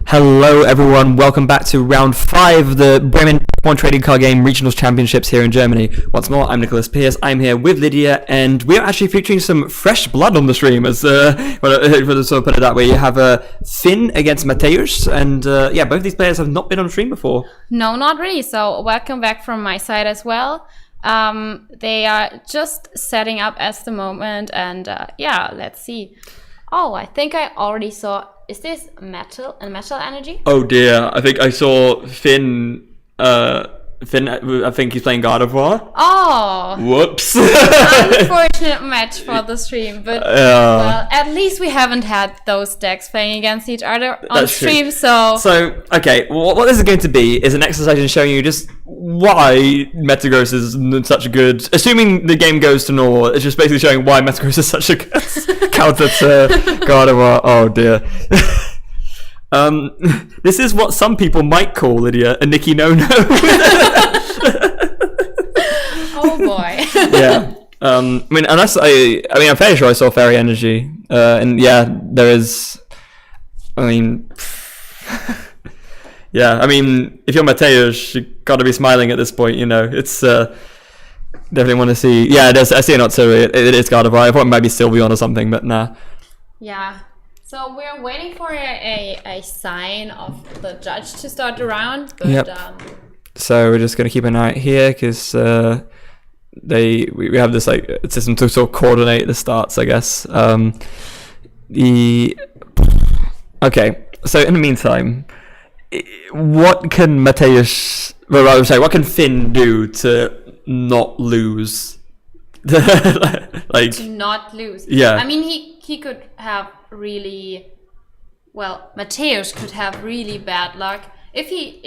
Hello everyone, welcome back to round 5 of the Bremen Pokemon Trading Card Game Regionals Championships here in Germany. Once more, I'm Nicholas Pierce, I'm here with Lydia, and we are actually featuring some fresh blood on the stream, as sort of put it that way. You have Finn against Mateusz, and both these players have not been on stream before. No, not really, so welcome back from my side as well. They are just setting up at the moment, and let's see. Oh, I think I already saw... Is this metal energy? Oh dear, I think I saw Finn, I think he's playing Gardevoir. Oh! Whoops. Unfortunate match for the stream, but well, at least we haven't had those decks playing against each other on stream, so... So, okay, what this is going to be is an exercise in showing you just why Metagross is such a good... Assuming the game goes to normal, it's just basically showing why Metagross is such a good counter to Gardevoir. Oh dear. This is what some people might call, Lydia, a Nikki no-no. Oh boy. Yeah. I'm fairly sure I saw Fairy Energy. And yeah, there is... yeah, if you're Mateusz, you gotta be smiling at this point, you know. It's... definitely want to see... Yeah, I see it not so... It is Gardevoir. I thought it might be Sylveon or something, but nah. Yeah. So we're waiting for a sign of the judge to start the round, but yep. So we're just going to keep an eye out here because we have this system to sort of coordinate the starts, I guess. Okay, so in the meantime, what can what can Finn do to not lose? To not lose. Yeah. He could have really... Well, Mateusz could have really bad luck. If he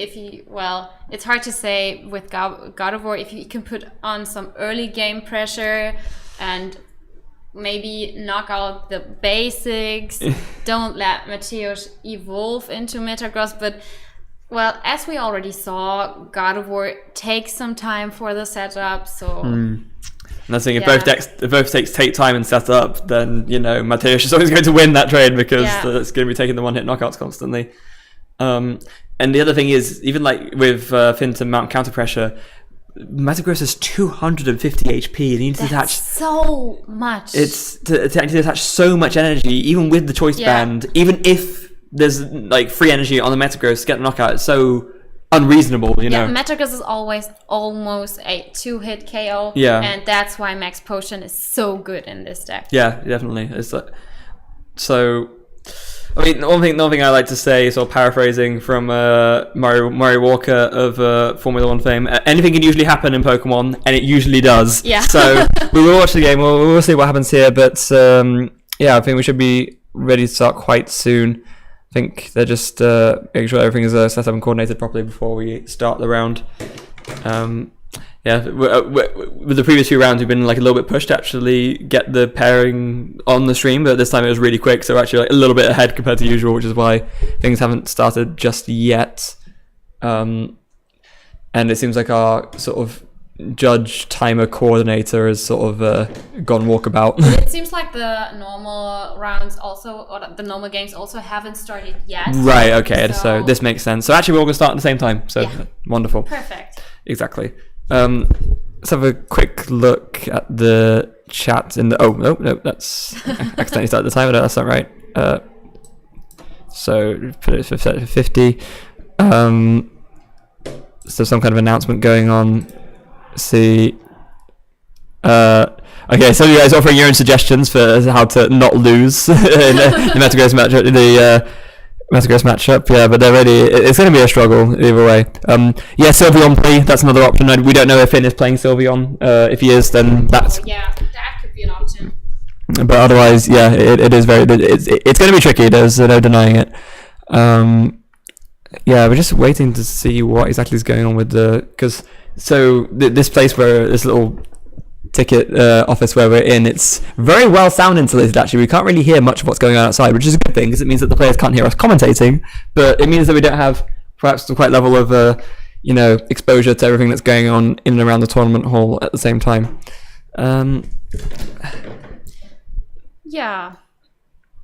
it's hard to say with Gardevoir if he can put on some early game pressure and maybe knock out the basics. Don't let Mateusz evolve into Metagross, but well, as we already saw, Gardevoir takes some time for the setup, so... And I think if both decks take time and set up, then Mateusz is always going to win that trade because it's going to be taking the one-hit knockouts constantly. And the other thing is, even with Finn to mount counter pressure, Metagross has 250 HP. He needs to attach so much. It's to attach so much energy, even with the choice band. Even if there's free energy on the Metagross to get the knockout, it's so unreasonable, you know. Metagross is always almost a 2-hit KO. Yeah. And that's why Max Potion is so good in this deck. Yeah, definitely. It's so. The one thing I like to say, sort of paraphrasing from Murray Walker of Formula 1 fame, anything can usually happen in Pokemon, and it usually does. Yeah. So we will watch the game. We'll see what happens here, but I think we should be ready to start quite soon. I think they're just making sure everything is set up and coordinated properly before we start the round. With the previous few rounds, we've been a little bit pushed to actually get the pairing on the stream, but this time it was really quick, so we're actually a little bit ahead compared to usual, which is why things haven't started just yet. And it seems like our sort of judge timer coordinator has sort of gone walkabout. It seems like the normal rounds also, or the normal games also haven't started yet. Right, okay, so this makes sense. So actually we're all going to start at the same time, so wonderful. Perfect. Exactly. Let's have a quick look at the chat in the... Oh, no, that's... I accidentally started the timer, that's not right. So put it set to 50. So some kind of announcement going on. See, okay, so you guys offering your own suggestions for how to not lose in the Metagross matchup. Metagross matchup, but they're ready. It's going to be a struggle either way. Sylveon play. That's another option. We don't know if Finn is playing Sylveon. If he is, then that's that could be an option. But otherwise, it is very. It's going to be tricky. There's no denying it. We're just waiting to see what exactly is going on with because. So this place where this little ticket office where we're in, it's very well sound insulated actually. We can't really hear much of what's going on outside, which is a good thing because it means that the players can't hear us commentating, but it means that we don't have perhaps the quite level of exposure to everything that's going on in and around the tournament hall at the same time.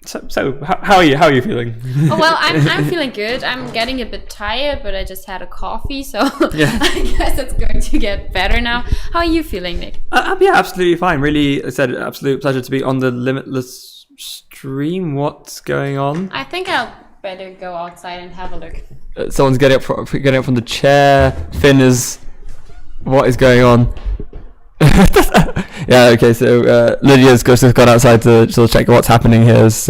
So how are you? How are you feeling? Oh, well, I'm feeling good. I'm getting a bit tired, but I just had a coffee, so Yeah. I guess it's going to get better now. How are you feeling, Nick? Yeah, absolutely fine. Really, I said absolute pleasure to be on the Limitless stream. What's going on? I think I'll better go outside and have a look. Someone's getting up from the chair. Finn is. What is going on? Yeah. Okay. So Lydia's just gone outside to check what's happening here. There's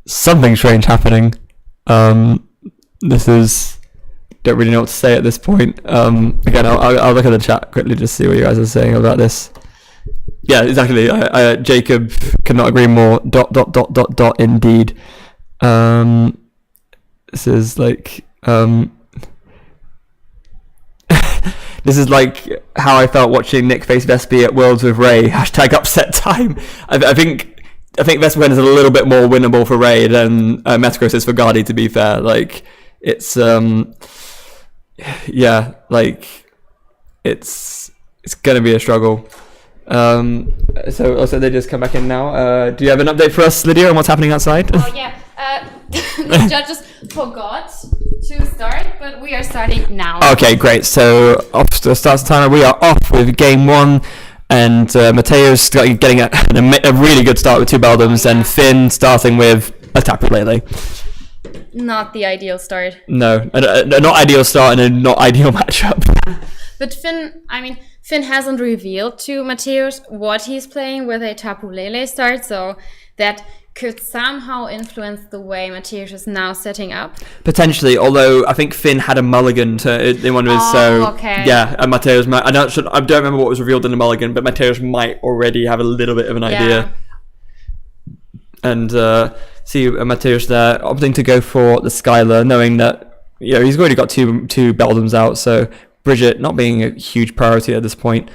something strange happening. This is. Don't really know what to say at this point. Again, I'll look at the chat quickly just see what you guys are saying about this. Yeah, exactly. Jacob cannot agree more. ... Indeed. This is like. This is like how I felt watching Nick face Vespi at Worlds with Ray. #upset time. I think Vespi is a little bit more winnable for Ray than Metagross is for Gardy. To be fair, like it's yeah, like it's gonna be a struggle. So also they just come back in now. Do you have an update for us, Lydia, on what's happening outside? Oh yeah, the judges forgot to start, but we are starting now. Okay, great. So off to the start timer, we are off with game 1, and Mateusz getting a really good start with 2 Beldums, and Finn starting with a Tapu Lele. Not the ideal start. No, a not ideal start and a not ideal matchup. But Finn hasn't revealed to Mateusz what he's playing with a Tapu Lele start, so that could somehow influence the way Mateusz is now setting up. Potentially, although I think Finn had a mulligan in one of his, okay. Yeah, and Mateusz might. I don't remember what was revealed in the mulligan, but Mateusz might already have a little bit of an idea. And see Mateusz there opting to go for the Skylar, knowing that he's already got two Beldums out, so Bridget not being a huge priority at this point.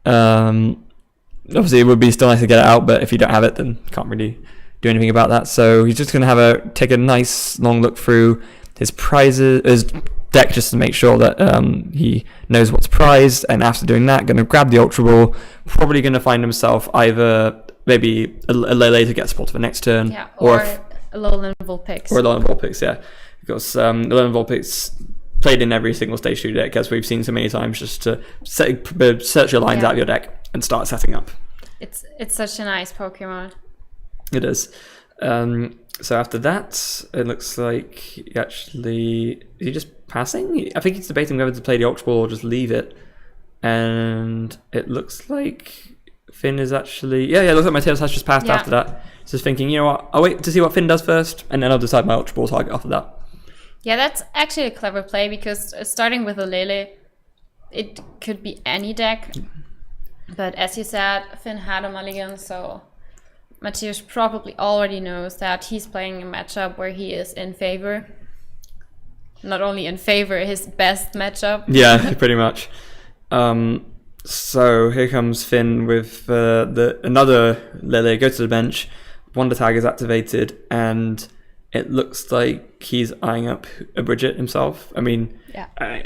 Obviously, it would be still nice to get it out, but if you don't have it, then can't really do anything about that. So he's just going to take a nice long look through his deck just to make sure that he knows what's prized. And after doing that, going to grab the Ultra Ball. Probably going to find himself either maybe a Lele to get support for the next turn, or a Alolan Vulpix. Or Alolan Vulpix, yeah, because Alolan Vulpix played in every single stage 2 deck, as we've seen so many times, just to search your lines out of your deck and start setting up. It's such a nice Pokemon. It is. So after that, it looks like is he just passing? I think he's debating whether to play the Ultra Ball or just leave it. And it looks like Finn is actually... Yeah, it looks like Mateusz has just passed after that. Just thinking, you know what, I'll wait to see what Finn does first, and then I'll decide my Ultra Ball target after that. Yeah, that's actually a clever play, because starting with a Lele, it could be any deck. But as you said, Finn had a mulligan, so Mateusz probably already knows that he's playing a matchup where he is in favor. Not only in favor, his best matchup. Yeah, pretty much. So here comes Finn with another Lele. Go to the bench. Wonder Tag is activated, and it looks like he's eyeing up a Bridget himself. I mean,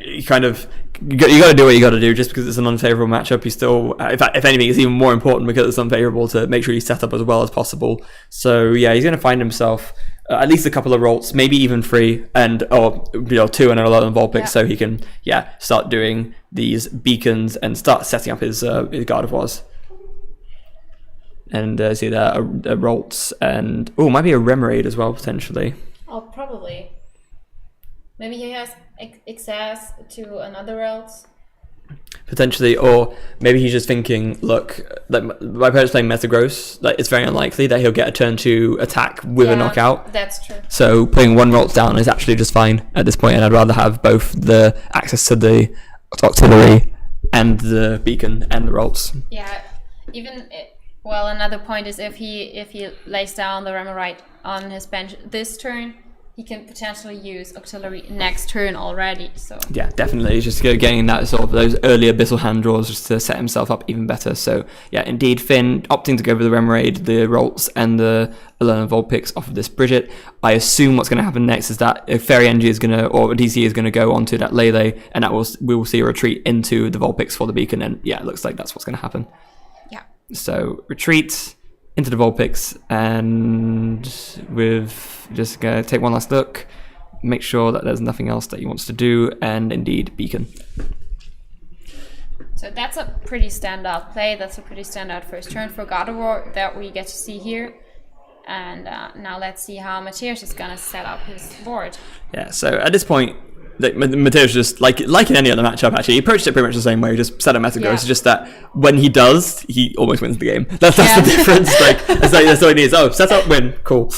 you got to do what you got to do. Just because it's an unfavorable matchup, you still, if anything, it's even more important because it's unfavorable to make sure you set up as well as possible. So yeah, he's going to find himself at least a couple of rolls, maybe even 3, and 2 and a Alolan Vulpix, so he can start doing these beacons and start setting up his Gardevoirs. And see there, a Ralts, and might be a Remoraid as well, potentially. Oh, probably. Maybe he has access to another Ralts. Potentially, or maybe he's just thinking, look, like my opponent's playing Metagross, like it's very unlikely that he'll get a turn 2 attack with a knockout. That's true. So putting 1 Ralts down is actually just fine at this point, and I'd rather have both the access to the Octillery and the Beacon and the Ralts. Yeah, well, another point is if he lays down the Remoraid on his bench this turn, he can potentially use Octillery next turn already. So yeah, definitely, he's just getting that sort of those early Abyssal hand draws just to set himself up even better. So yeah, indeed, Finn opting to go with the Remoraid, the Ralts, and the Alolan Vulpix off of this Bridget. I assume what's going to happen next is that Fairy Energy is going to, or DC is going to go onto that Lele, and we will see a retreat into the Vulpix for the Beacon. And yeah, it looks like that's what's going to happen. So retreat into the Vulpix, and with just gonna take one last look, make sure that there's nothing else that he wants to do, and indeed Beacon. So that's a pretty standout play. That's a pretty standout first turn for Gardevoir that we get to see here. And now let's see how Mateusz is gonna set up his board. Yeah, so at this point, Mateusz just, like in any other matchup actually, he approached it pretty much the same way, just set up Metagross. It's just that when he does, he almost wins the game. That's the difference. That's all he needs. Oh, set up, win, cool.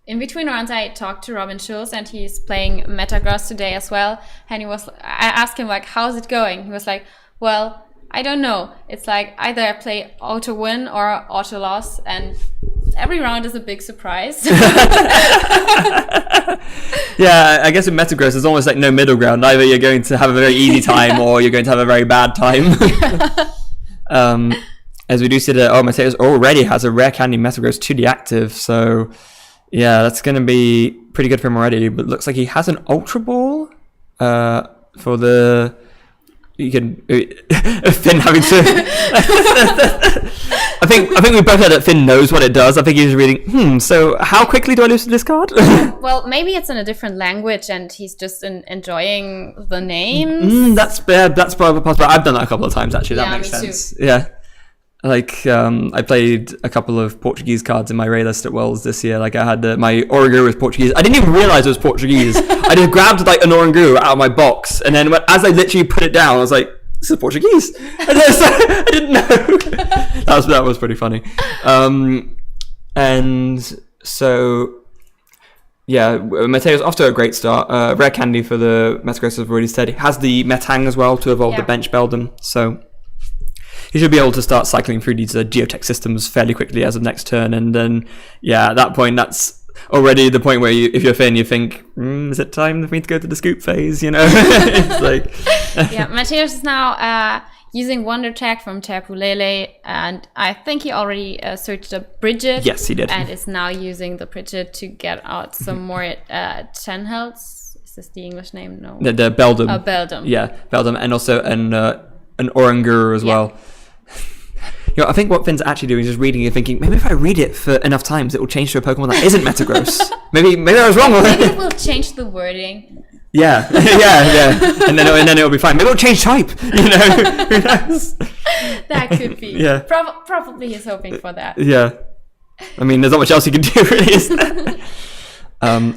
In between rounds, I talked to Robin Schulz, and he's playing Metagross today as well. And I asked him, like, how's it going? He was like, well, I don't know. It's like either I play auto win or auto loss, and every round is a big surprise. Yeah, I guess with Metagross, there's almost like no middle ground. Either you're going to have a very easy time or you're going to have a very bad time. As we do see that, Mateusz already has a rare candy Metagross to the active, so yeah, that's going to be pretty good for him already. But looks like he has an Ultra Ball for the... You can Finn having to. I think we both heard that Finn knows what it does. I think he's reading. So how quickly do I lose to this card? Well, maybe it's in a different language, and he's just enjoying the names. That's probably possible. I've done that a couple of times actually. That makes sense. Too. Yeah. Like I played a couple of Portuguese cards in my Ray list at Worlds this year. Like I had my Orangu was Portuguese. I didn't even realize it was Portuguese. I just grabbed like an Orangu out of my box, and then as I literally put it down, I was like, "This is Portuguese." And I didn't know. that was pretty funny. And so yeah, Mateusz off to a great start. Rare candy for the Metagross, as already said. He has the Metang as well to evolve the bench Beldum. So he should be able to start cycling through these geotech systems fairly quickly as of next turn, and then at that point, that's already the point where if you're Finn, you think, is it time for me to go to the scoop phase? It's like Mateusz is now using Wonder Tag from Tapu Lele, and I think he already searched a Bridget. Yes, he did, and is now using the Bridget to get out some more Tenhelts. Is this the English name? No, the Beldum. Beldum. Yeah, Beldum, and also an Orangur as well. I think what Finn's actually doing is just reading it and thinking, maybe if I read it for enough times, it will change to a Pokemon that isn't Metagross. maybe I was wrong. Maybe it will change the wording. Yeah. And then it'll be fine. Maybe it'll change type. Who knows? That could be. Yeah. Probably he's hoping for that. Yeah. I mean, there's not much else he can do, really, is there?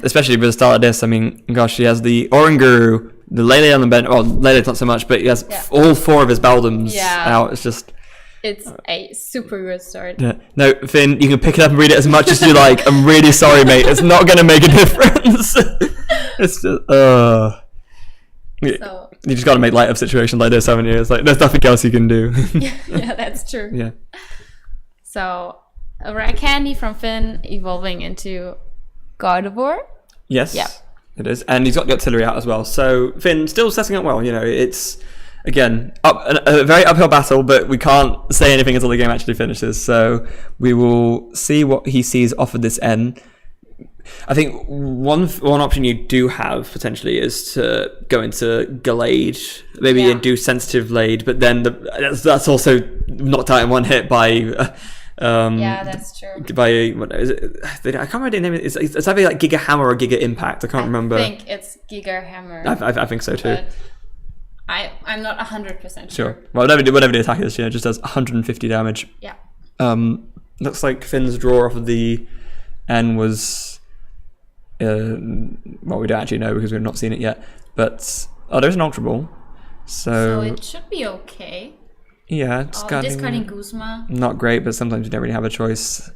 Especially with the start of this. I mean, gosh, he has the Orangur, the Lele on the bench. Well, Lele's not so much, but he has all four of his Beldums out. It's a super good start. Yeah. No, Finn, you can pick it up and read it as much as you like. I'm really sorry, mate. It's not going to make a difference. It's just, you just got to make light of situations like this, haven't you? It's like, there's nothing else you can do. Yeah, that's true. Yeah. So, a rare candy from Finn evolving into Gardevoir. Yes. Yeah. It is. And he's got the artillery out as well. So, Finn still setting up well. It's... Again, a very uphill battle, but we can't say anything until the game actually finishes. So we will see what he sees offered this end. I think one option you do have potentially is to go into Gallade, maybe do sensitive Lade, but then that's also knocked out in one hit by. That's true. By what is it? I can't remember the name. It's either like Giga Hammer or Giga Impact. I can't remember. I think it's Giga Hammer. I think so too. I'm not 100% sure. Well, whatever the attack is, just does 150 damage. Yeah. Looks like Finn's draw off of the N was... well, we don't actually know because we've not seen it yet. But, there's an Ultra Ball. So it should be okay. Yeah, discarding Guzma. Not great, but sometimes you don't really have a choice.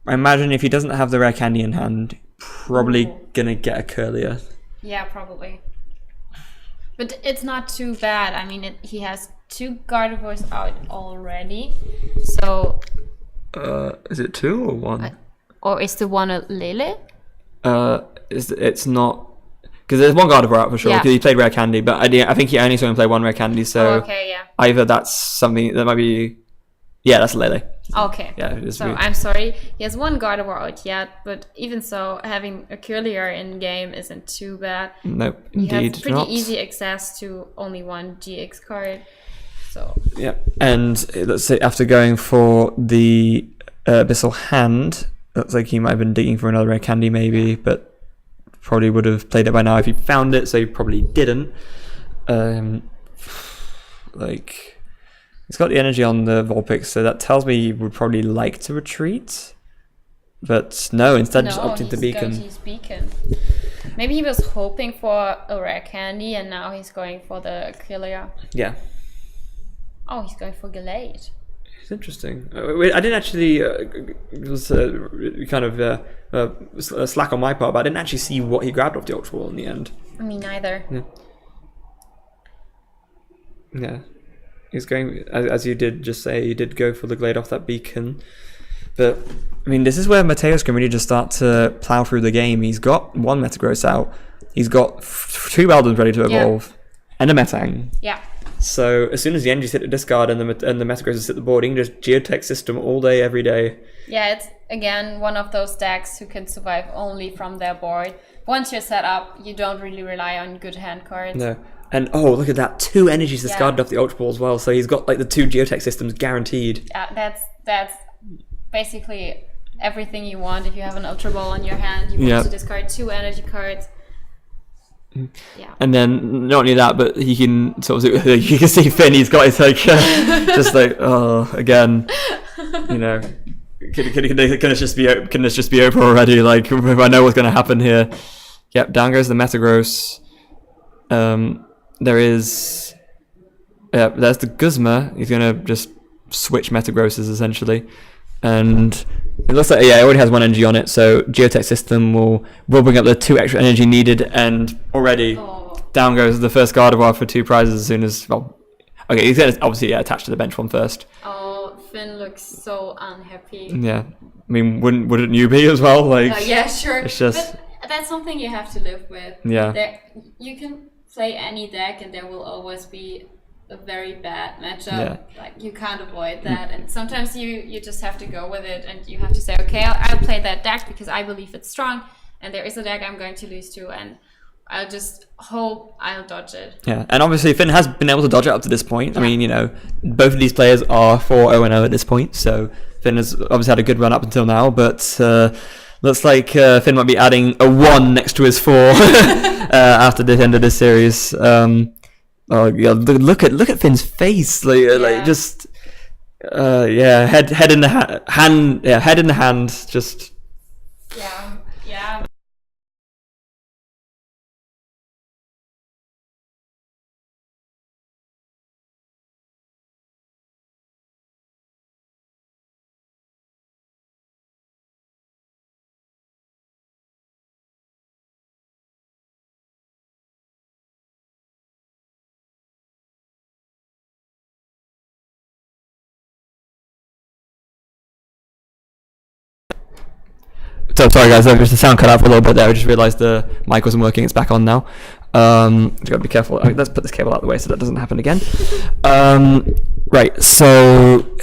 I imagine if he doesn't have the rare candy in hand, probably gonna get a Curlier. Yeah, probably. But it's not too bad. I mean, he has 2 Gardevoirs out already. So... is it 2 or 1? Or is the one a Lele? It's not... Because there's 1 Gardevoir out for sure, because he played Rare Candy, but I think he only saw him play 1 Rare Candy, so... Either that's something that might be... Yeah, that's Lele. Okay. Yeah, so I'm sorry. He has 1 Gardevoir out yet, but even so, having a Curlier in game isn't too bad. Nope, indeed. He has pretty easy access to only 1 GX card. So Yeah, and let's say after going for the Abyssal Hand, looks like he might have been digging for another rare candy maybe, but probably would have played it by now if he found it, so he probably didn't. Like, he's got the energy on the Vulpix, so that tells me he would probably like to retreat. But no, instead just opting to Beacon. Going to use Beacon. Maybe he was hoping for a rare candy, and now he's going for the Killer. Yeah. Oh, he's going for Gallade. It's interesting. I didn't actually. It was kind of slack on my part, but I didn't actually see what he grabbed off the Ultra Ball in the end. Me neither. Yeah. He's going, as you did just say, he did go for the Glade off that Beacon. But, I mean, this is where Mateusz can really just start to plow through the game. He's got one Metagross out. He's got 2 Beldums ready to evolve. And a Metang. Yeah. So, as soon as the energies hit the discard and the Metagrosses hit the board, he can just Geotech system all day, every day. Yeah, it's, again, one of those decks who can survive only from their board. Once you're set up, you don't really rely on good hand cards. No. And, oh, look at that. 2 energies discarded off the Ultra Ball as well. So, he's got, like, the 2 Geotech systems guaranteed. Yeah, that's basically everything you want. If you have an Ultra Ball on your hand, you want to discard 2 energy cards. Yeah. And then not only that, but he can sort of, you can see Finn. He's got his like just like, oh, again, you know, can this just be over already? Like, I know what's going to happen here. Yep, down goes the Metagross. There is, there's the Guzma. He's going to just switch Metagrosses essentially. And it looks like, he already has 1 energy on it, so Geotech system will bring up the 2 extra energy needed, and already down goes the first Gardevoir for 2 prizes as soon as, okay, he's going to obviously attach to the bench one first. Oh, Finn looks so unhappy. Yeah, I mean, wouldn't you be as well? Like, yeah, sure. It's just, but that's something you have to live with. Yeah. You can play any deck, and there will always be a very bad matchup. Yeah. Like, you can't avoid that, and sometimes you just have to go with it, and you have to say, okay, I'll play that deck because I believe it's strong, and there is a deck I'm going to lose to, and I'll just hope I'll dodge it. Yeah, and obviously Finn has been able to dodge it up to this point. Yeah. I mean, you know, both of these players are 4-0-0 at this point, so Finn has obviously had a good run up until now, but looks like Finn might be adding a 1 next to his 4 after the end of this series. Oh yeah! Look at Finn's face, like just, head in the hand, head in the hand, just. Yeah. So sorry guys, just the sound cut out for a little bit there. I just realised the mic wasn't working. It's back on now. Just gotta be careful. Let's put this cable out of the way so that doesn't happen again. Right. So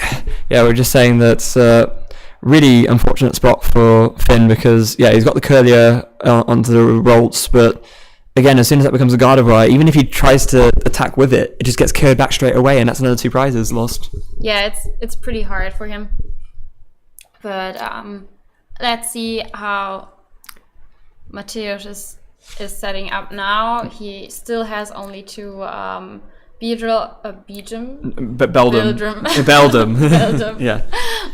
yeah, we're just saying that's really unfortunate spot for Finn because he's got the Curlier onto the Rolts, but again, as soon as that becomes a Gardevoir, even if he tries to attack with it, it just gets carried back straight away, and that's another 2 prizes lost. Yeah, it's pretty hard for him. But let's see how Mateusz is setting up now. He still has only 2 Beldum. Beldum. Yeah.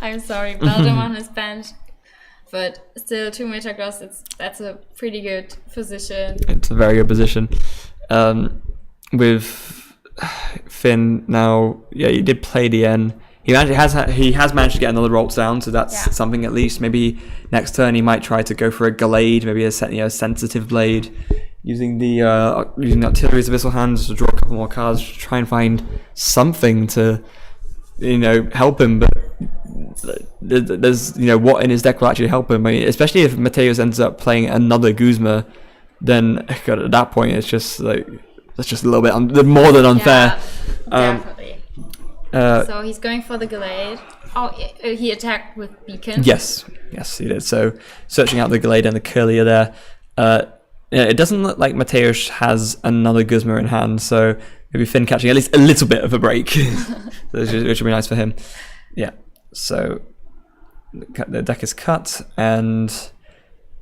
I'm sorry, Beldum on his bench. But still 2 Metagross, that's a pretty good position. It's a very good position. With Finn now, he did play the N. He has managed to get another Rolts down, so that's something at least. Maybe next turn he might try to go for a Gallade, maybe a sensitive blade, using the Artillery's Abyssal Hands to draw a couple more cards, to try and find something to help him. But there's what in his deck will actually help him. I mean, especially if Mateusz ends up playing another Guzma, then God, at that point it's just like that's just a little bit more than unfair. Yeah, definitely. So he's going for the Gallade. Oh, he attacked with Beacon. Yes, he did. So searching out the Gallade and the Curlier there. It doesn't look like Mateusz has another Guzma in hand, so maybe Finn catching at least a little bit of a break, which would be nice for him. Yeah. So the deck is cut, and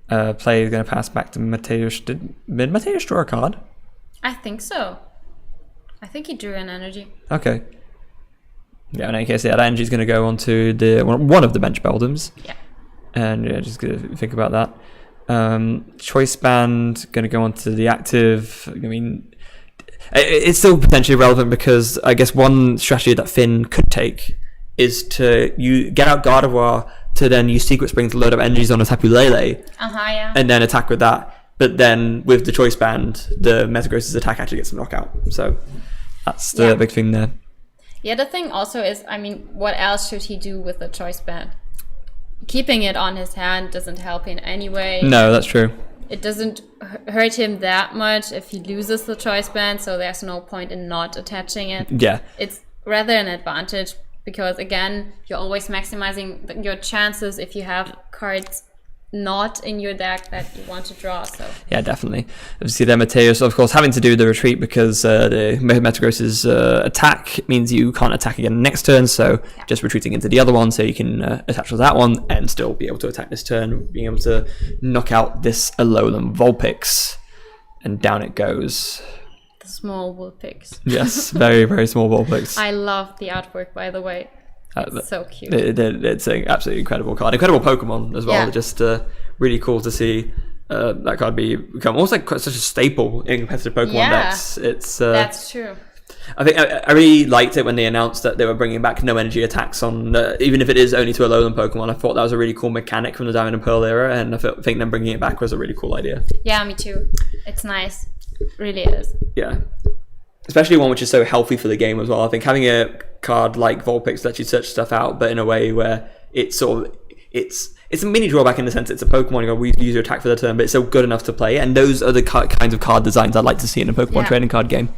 play is going to pass back to Mateusz. Did Mateusz draw a card? I think so. I think he drew an energy. Okay. Yeah, in any case, that energy is going to go onto one of the bench Beldams. Yeah. And just going to think about that. Choice band going to go onto the active. I mean, it's still potentially relevant because I guess one strategy that Finn could take is to get out Gardevoir to then use Secret Spring to load up energies on a Tapu Lele. Yeah. And then attack with that. But then with the choice band, the Metagross's attack actually gets some knockout. So that's the big thing there. Yeah, the thing also is, I mean, what else should he do with the choice band? Keeping it on his hand doesn't help in any way. No, that's true. It doesn't hurt him that much if he loses the choice band, so there's no point in not attaching it. Yeah. It's rather an advantage because, again, you're always maximizing your chances if you have cards not in your deck that you want to draw. So yeah, definitely. Obviously, then Mateusz, of course, having to do the retreat because the Metagross's attack means you can't attack again next turn. So just retreating into the other one, so you can attach to that one and still be able to attack this turn, being able to knock out this Alolan Vulpix, and down it goes. The small Vulpix. Yes, very very small Vulpix. I love the artwork, by the way. It's so cute. It's an absolutely incredible card. Incredible Pokemon as well. Just really cool to see that card become almost like such a staple in competitive Pokemon decks. It's that's true. I think I really liked it when they announced that they were bringing back no energy attacks on, even if it is only to Alolan Pokemon. I thought that was a really cool mechanic from the Diamond and Pearl era, and I think them bringing it back was a really cool idea. Yeah, me too. It's nice. It really is. Yeah. Especially one which is so healthy for the game as well. I think having a card like Vulpix lets you search stuff out, but in a way where it's a mini drawback in the sense it's a Pokemon. You got to use your attack for the turn, but it's still good enough to play. And those are the kinds of card designs I'd like to see in a Pokemon trading card game.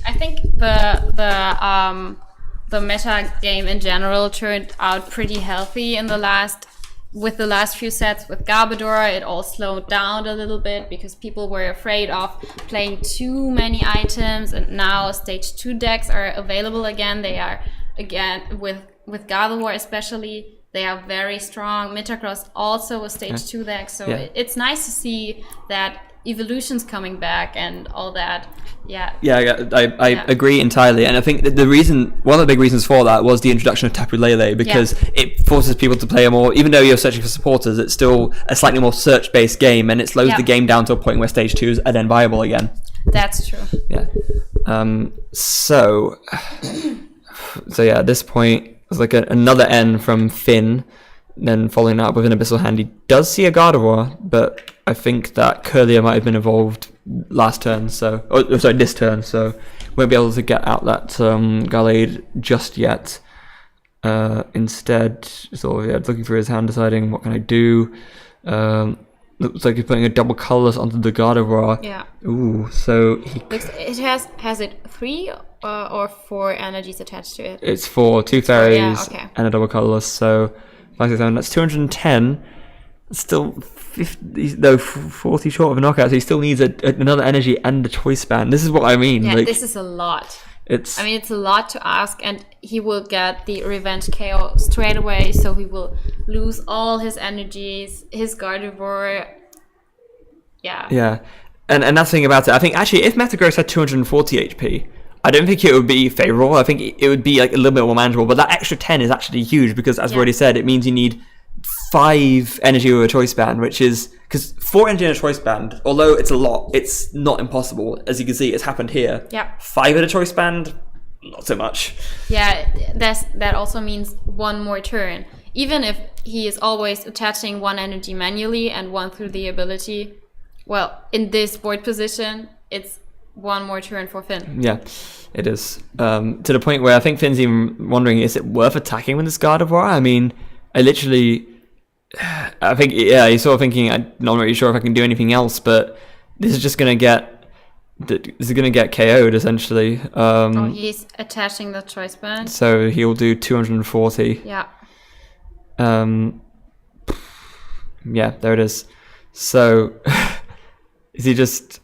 I think the meta game in general turned out pretty healthy in the last few sets. With Gardevoir, it all slowed down a little bit because people were afraid of playing too many items, and now stage 2 decks are available again. They are, again, with Gardevoir especially, they are very strong. Metagross also a stage 2 deck, so it's nice to see that evolution's coming back and all that. I agree entirely, and I think that one of the big reasons for that was the introduction of Tapu Lele, because it forces people to play a more, even though you're searching for supporters, it's still a slightly more search-based game, and it slows the game down to a point where stage 2s are then viable again. That's true. Yeah. So yeah, at this point it's like another N from Finn, then following that up with an Abyssal Hand. He does see a Gardevoir, but I think that Curlier might have been evolved last turn, this turn, so won't be able to get out that Gallade just yet. Instead, looking through his hand, deciding what can I do. Looks like he's putting a double colorless onto the Gardevoir. Yeah. Ooh, so it has it 3 or 4 energies attached to it? It's 4, 2 fairies and a double colorless, so 5, 6, 7, that's 210. Still 40 short of a knockout, so he still needs another energy and a choice band. This is what I mean. Yeah, this is a lot. It's a lot to ask, and he will get the Revenge KO straight away, so he will lose all his energies, his Gardevoir. Yeah, and that's the thing about it. I think actually if Metagross had 240 HP, I don't think it would be favourable. I think it would be like a little bit more manageable, but that extra 10 is actually huge, because as we already said, it means you need 5 energy with a choice band, which is, because 4 energy in a choice band, although it's a lot, it's not impossible. As you can see, it's happened here. Yeah. 5 in a choice band, not so much. Yeah, that also means 1 more turn. Even if he is always attaching 1 energy manually and 1 through the ability, well, in this board position, it's 1 more turn for Finn. Yeah, it is. To the point where I think Finn's even wondering, is it worth attacking with this Gardevoir? I mean, I think, he's sort of thinking, I'm not really sure if I can do anything else, but this is just going to get KO'd, essentially. He's attaching the choice band. So he'll do 240. Yeah. Yeah, there it is. So, is he just...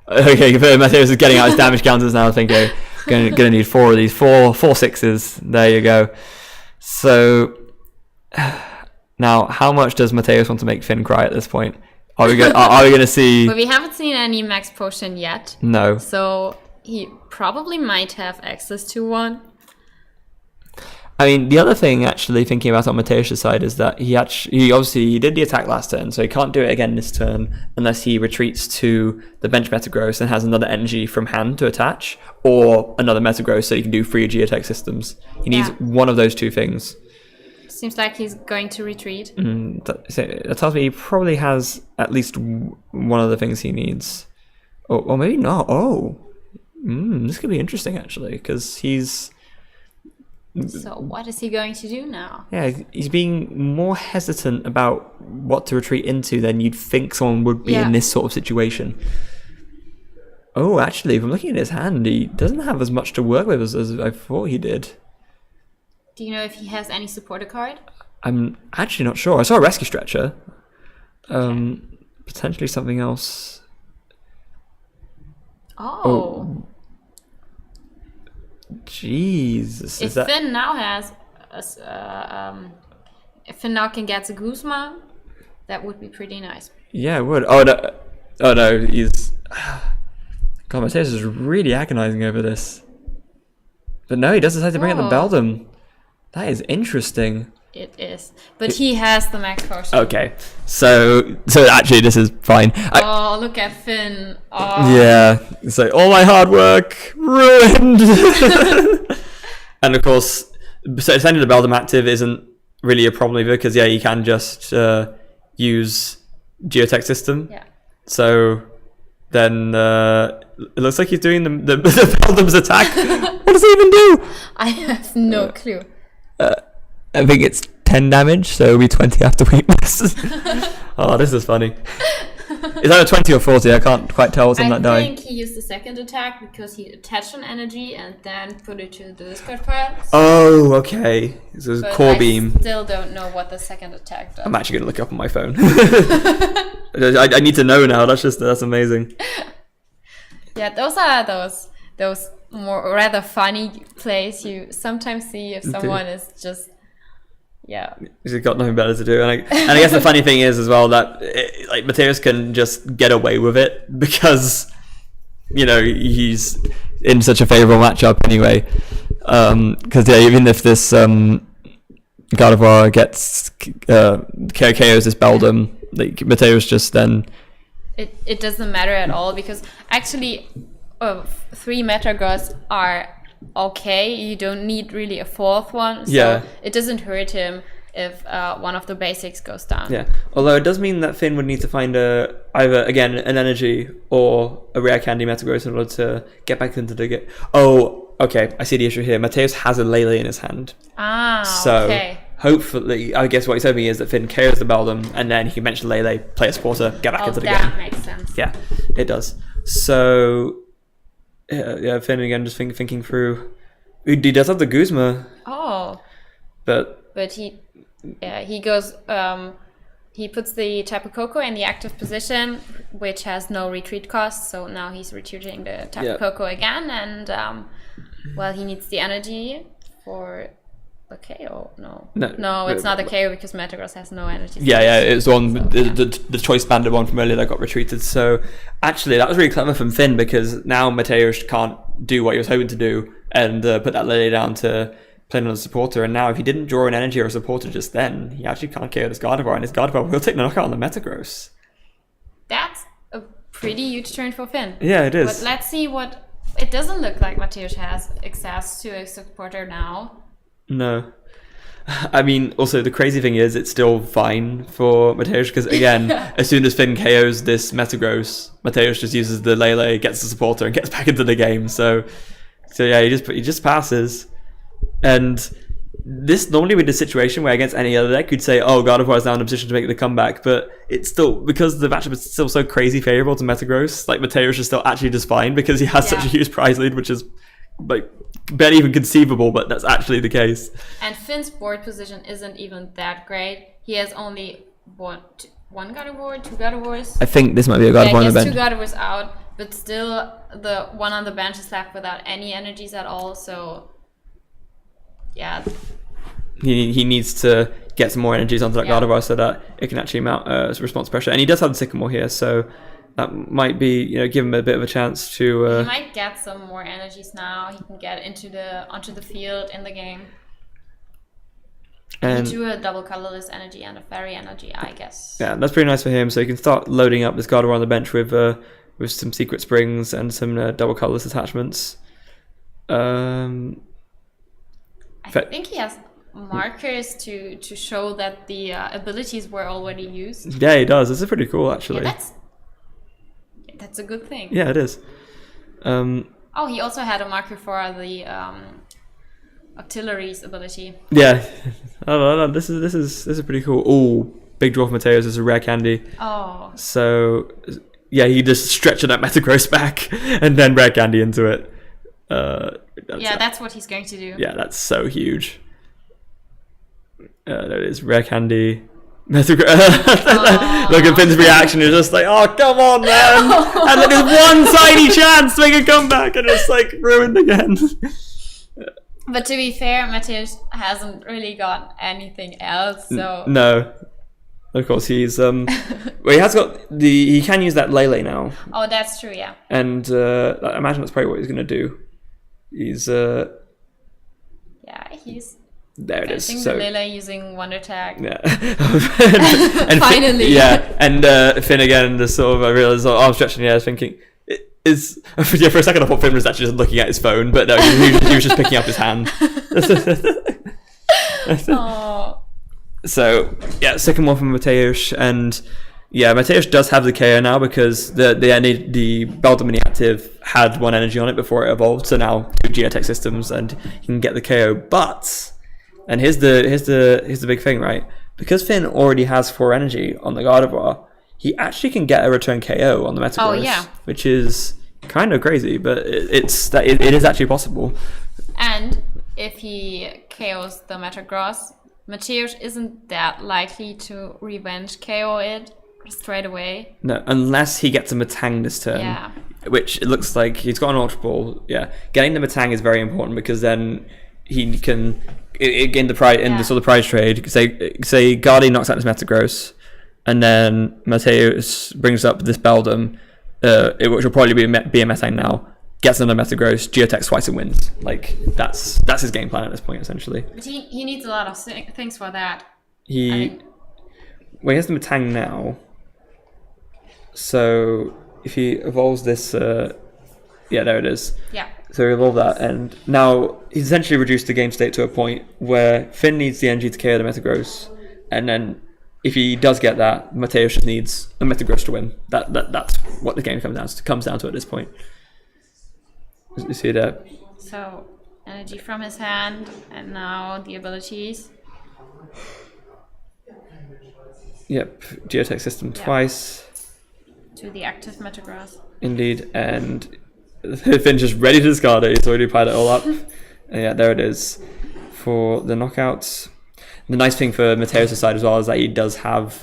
Okay, Mateusz is getting out his damage counters now. I think gonna need 4 of these, four sixes. There you go. So now, how much does Mateusz want to make Finn cry at this point? Are we gonna see? But we haven't seen any max potion yet. No. So he probably might have access to one. I mean, the other thing, actually, thinking about on Mateusz's side, is that he obviously did the attack last turn, so he can't do it again this turn unless he retreats to the bench Metagross and has another energy from hand to attach, or another Metagross so he can do 3 Geotech systems. He needs one of those 2 things. Seems like he's going to retreat. That tells me he probably has at least one of the things he needs. Or maybe not. This could be interesting, actually, because he's... So what is he going to do now? Yeah, he's being more hesitant about what to retreat into than you'd think someone would be in this sort of situation. Oh, actually, from looking at his hand, he doesn't have as much to work with as I thought he did. Do you know if he has any supporter card? I'm actually not sure. I saw a rescue stretcher. Potentially something else. Oh. Jesus. If Finn now has if Finn now can get the Guzma, that would be pretty nice. Yeah, it would. Oh no, he's... God, Mateusz is really agonizing over this. But no, he does decide to bring out the Beldam. That is interesting. It is. But he has the max potion. Okay. So actually this is fine. Look at Finn. Oh. Yeah. So all my hard work ruined. And of course, so sending the Beldam active isn't really a problem either, because you can just use Geotech system. Yeah. So then it looks like he's doing the Beldam's attack. What does he even do? I have no clue. I think it's 10 damage, so it'll be 20 after weakness. Oh, this is funny. Is that a 20 or 40? I can't quite tell what's on that die. I think he used the second attack because he attached an energy and then put it to the discard pile. Oh, okay. So it's core beam. I still don't know what the second attack does. I'm actually going to look it up on my phone. I need to know now. That's amazing. Yeah, those are those more rather funny plays you sometimes see if someone is just he's got nothing better to do, and I guess the funny thing is as well that Mateusz can just get away with it because he's in such a favorable matchup anyway. Because even if this Gardevoir gets KOs this Beldam, Mateusz just then it doesn't matter at all, because actually 3 Metagross are okay. You don't need really a 4th one, so it doesn't hurt him if one of the basics goes down. Yeah, although it does mean that Finn would need to find either again an energy or a rare candy Metagross in order to get back into the game. Oh, okay, I see the issue here. Mateusz has a Lele in his hand. Okay. Hopefully, I guess what he's hoping is that Finn KOs the Beldam, and then he can mention Lele, play a supporter, get back into the game. That makes sense. Yeah, it does. So Finn again just thinking through. He does have the Guzma. Oh. But he goes. He puts the Tapu Koko in the active position, which has no retreat cost. So now he's retreating the Tapu Koko again, and he needs the energy for the KO. No, it's not the KO because Metagross has no energy. Yeah, it's the one the choice banded one from earlier that got retreated. So actually, that was really clever from Finn, because now Mateusz can't do what he was hoping to do and put that Lily down to play another supporter. And now if he didn't draw an energy or a supporter just then, he actually can't KO this Gardevoir, and his Gardevoir will take the knockout on the Metagross. That's a pretty huge turn for Finn. Yeah, it is. But let's see what... It doesn't look like Mateusz has access to a supporter now. No. I mean, also the crazy thing is it's still fine for Mateusz, because again, as soon as Finn KOs this Metagross, Mateusz just uses the Lele, gets the supporter, and gets back into the game. So yeah, he just passes. And this normally would be the situation where against any other deck you'd say, oh, Gardevoir is now in a position to make the comeback, but it's still, because the matchup is still so crazy favourable to Metagross, like Mateusz is still actually just fine because he has such a huge prize lead, which is like barely even conceivable, but that's actually the case. And Finn's board position isn't even that great. He has only one Gardevoir, two Gardevoirs. I think this might be a Gardevoir on the bench. Two Gardevoirs out, but still the one on the bench is left without any energies at all. So yeah, he needs to get some more energies onto that Gardevoir so that it can actually mount response pressure. And he does have the Sycamore here, so that might be, give him a bit of a chance to. He might get some more energies now. He can get onto the field in the game. And he drew a double colorless energy and a fairy energy, I guess. Yeah, that's pretty nice for him. So he can start loading up this Gardevoir on the bench with some Secret Springs and some double colorless attachments. I think he has markers to show that the abilities were already used. Yeah, he does. This is pretty cool, actually. Yeah, that's a good thing. Yeah, it is. He also had a marker for the Octillery's ability. Yeah. Oh, this is pretty cool. Oh, big draw for Mateusz. This is a rare candy. Oh. So yeah, he just stretching that Metagross back and then rare candy into it. That's what he's going to do. Yeah, that's so huge. There it is, rare candy. Metagross. Look at Finn's reaction. He's just like, oh, come on, man. And then there's one tiny chance to make a comeback and it's like ruined again. But to be fair, Mateusz hasn't really got anything else, so... No. Of course, he's... well, he has got he can use that Lele now. Oh, that's true, yeah. And I imagine that's probably what he's going to do. He's... Yeah, he's... There it is. So Lele using Wonder Tag. Yeah. and finally. Finn, yeah, and Finn again, just sort of, I realised, I'm stretching the air, thinking... for a second I thought Finn was actually just looking at his phone, but no, he was just picking up his hand. So yeah, second one from Mateusz, and yeah, Mateusz does have the KO now because the Beldum Mini Active had one energy on it before it evolved, so now two Geotech systems and he can get the KO. But and here's the big thing, right? Because Finn already has 4 energy on the Gardevoir, he actually can get a return KO on the Metagross, which is kind of crazy, but it is actually possible. And if he KOs the Metagross, Mateusz isn't that likely to revenge KO it straight away. No, unless he gets a Metang this turn. Yeah. Which it looks like he's got an Ultra Ball. Yeah, getting the Metang is very important because then he can in the prize trade. Say Guardian knocks out this Metagross. And then Mateusz brings up this Beldum, which will probably be a Metang now, gets another Metagross, Geotech twice and wins. Like, that's his game plan at this point, essentially. But he needs a lot of things for that. He has the Metang now. So, if he evolves this... there it is. Yeah. So he evolved that, and now he's essentially reduced the game state to a point where Finn needs the energy to KO the Metagross, and then... if he does get that, Mateusz just needs a Metagross to win. That's what the game comes down to at this point. You see that? So, energy from his hand, and now the abilities. Yep, Geotech system twice. To the active Metagross. Indeed, and Finn's just ready to discard it. He's already piled it all up. And yeah, there it is for the knockouts. The nice thing for Mateusz's side as well is that he does have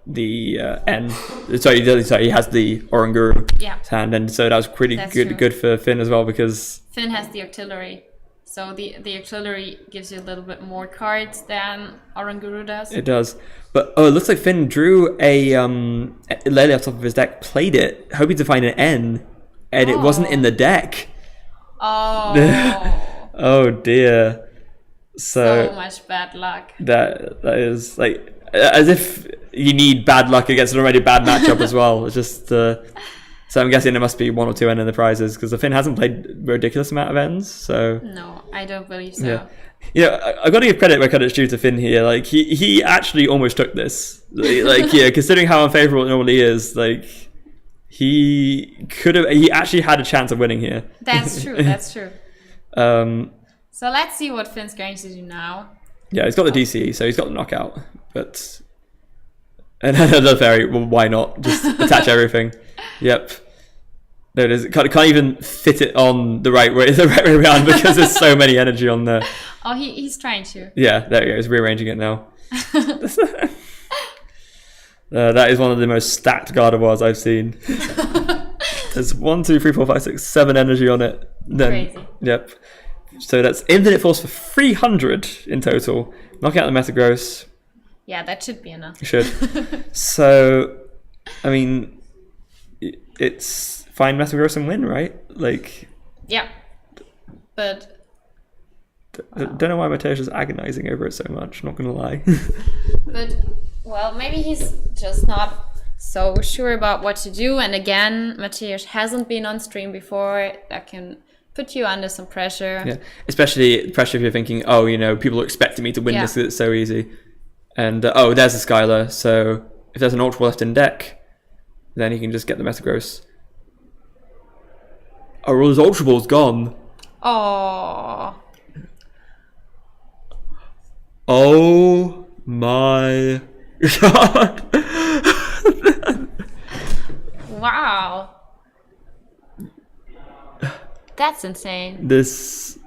the N. Sorry, he has the Oranguru hand, and so that was pretty good for Finn as well because Finn has the Octillery, so the Octillery gives you a little bit more cards than Oranguru does. It does, but it looks like Finn drew a Lele off top of his deck, played it, hoping to find an N, and it wasn't in the deck. Oh. Oh dear. So much bad luck. That is like as if you need bad luck against an already bad matchup as well. It's just so I'm guessing there must be 1 or 2 N in the prizes because the Finn hasn't played a ridiculous amount of Ns. So no, I don't believe so. Yeah, I got to give credit where credit's due to Finn here. Like he actually almost took this. Like considering how unfavorable it normally is, like he actually had a chance of winning here. That's true. That's true. So let's see what Finn's going to do now. Yeah, he's got the DC, so he's got the knockout. But another fairy, well, why not? Just attach everything. Yep. There it is. Can't even fit it on the right way around because there's so many energy on there. Oh, he's trying to. Yeah, there he goes. Rearranging it now. That is one of the most stacked Gardevoirs I've seen. There's 1, 2, 3, 4, 5, 6, 7 energy on it. Then, Crazy. Yep. So that's infinite force for 300 in total. Knock out the Metagross. Yeah, that should be enough. You should. So, I mean, it's find Metagross and win, right? Like. Yeah. But. Don't know why Mateusz is agonizing over it so much, not gonna lie. But, well, maybe he's just not so sure about what to do. And again, Mateusz hasn't been on stream before. That can put you under some pressure. Yeah, especially pressure if you're thinking, oh, you know, people are expecting me to win this because it's so easy. And, oh, there's a Skylar. So if there's an Ultra Ball left in deck, then he can just get the Metagross. Oh, well, his Ultra Ball's gone. Oh. Oh my god. Wow. That's insane. This...